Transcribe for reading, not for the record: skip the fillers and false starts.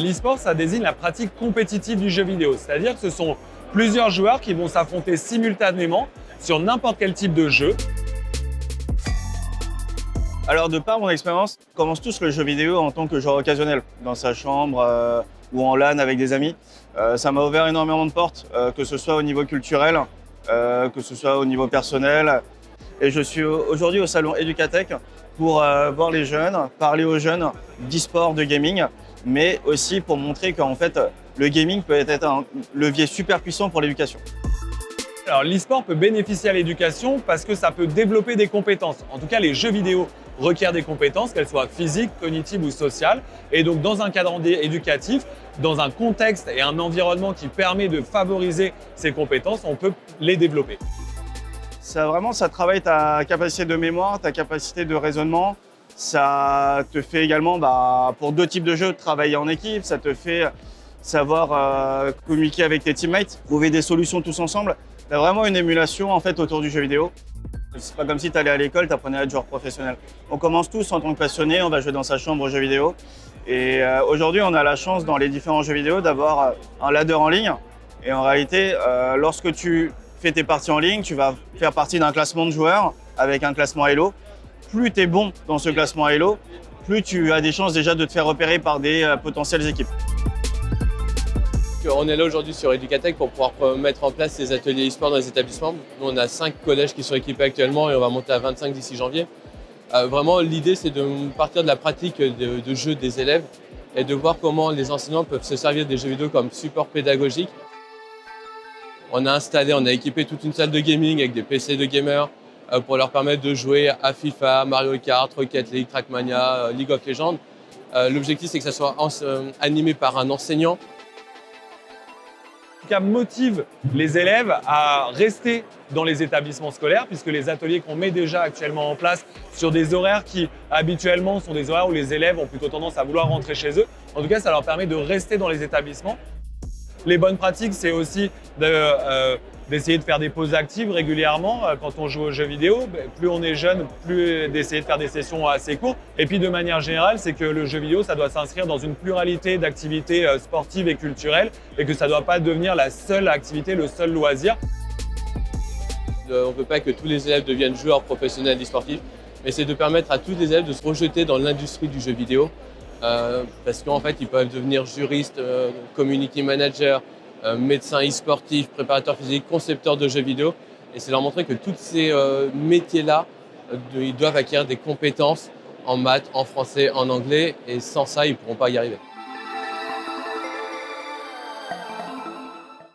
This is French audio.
L'e-sport, ça désigne la pratique compétitive du jeu vidéo, c'est-à-dire que ce sont plusieurs joueurs qui vont s'affronter simultanément sur n'importe quel type de jeu. Alors, de par mon expérience, on commence tous le jeu vidéo en tant que joueur occasionnel, dans sa chambre ou en LAN avec des amis. Ça m'a ouvert énormément de portes, que ce soit au niveau culturel, que ce soit au niveau personnel. Et je suis aujourd'hui au salon Educatech pour voir les jeunes, parler aux jeunes d'e-sport, de gaming, mais aussi pour montrer qu'en fait, le gaming peut être un levier super puissant pour l'éducation. Alors l'e-sport peut bénéficier à l'éducation parce que ça peut développer des compétences. En tout cas, les jeux vidéo requièrent des compétences, qu'elles soient physiques, cognitives ou sociales. Et donc dans un cadre éducatif, dans un contexte et un environnement qui permet de favoriser ces compétences, on peut les développer. Ça travaille ta capacité de mémoire, ta capacité de raisonnement. Ça te fait également, pour deux types de jeux, travailler en équipe. Ça te fait savoir communiquer avec tes teammates, trouver des solutions tous ensemble. Tu as vraiment une émulation en fait, autour du jeu vidéo. C'est pas comme si tu allais à l'école, tu apprenais à être joueur professionnel. On commence tous en tant que passionnés, on va jouer dans sa chambre aux jeux vidéo. Et aujourd'hui, on a la chance dans les différents jeux vidéo d'avoir un ladder en ligne. Et en réalité, lorsque tu fais tes parties en ligne, tu vas faire partie d'un classement de joueurs avec un classement Elo. Plus tu es bon dans ce classement Elo, plus tu as des chances déjà de te faire repérer par des potentielles équipes. On est là aujourd'hui sur Educatech pour pouvoir mettre en place ces ateliers e-sport dans les établissements. Nous, on a 5 collèges qui sont équipés actuellement et on va monter à 25 d'ici janvier. Vraiment, l'idée, c'est de partir de la pratique de jeu des élèves et de voir comment les enseignants peuvent se servir des jeux vidéo comme support pédagogique. On a équipé toute une salle de gaming avec des PC de gamers pour leur permettre de jouer à FIFA, Mario Kart, Rocket League, Trackmania, League of Legends. L'objectif, c'est que ça soit animé par un enseignant. En tout cas, motive les élèves à rester dans les établissements scolaires puisque les ateliers qu'on met déjà actuellement en place sur des horaires qui habituellement sont des horaires où les élèves ont plutôt tendance à vouloir rentrer chez eux. En tout cas, ça leur permet de rester dans les établissements. Les bonnes pratiques, c'est aussi d'essayer de faire des pauses actives régulièrement quand on joue aux jeux vidéo. Plus on est jeune, plus d'essayer de faire des sessions assez courtes. Et puis de manière générale, c'est que le jeu vidéo, ça doit s'inscrire dans une pluralité d'activités sportives et culturelles et que ça ne doit pas devenir la seule activité, le seul loisir. On ne veut pas que tous les élèves deviennent joueurs professionnels e-sportifs, mais c'est de permettre à tous les élèves de se projeter dans l'industrie du jeu vidéo. Parce qu'en fait, ils peuvent devenir juristes, community manager, médecins e-sportifs, préparateurs physiques, concepteurs de jeux vidéo. Et c'est leur montrer que tous ces métiers-là, ils doivent acquérir des compétences en maths, en français, en anglais. Et sans ça, ils ne pourront pas y arriver.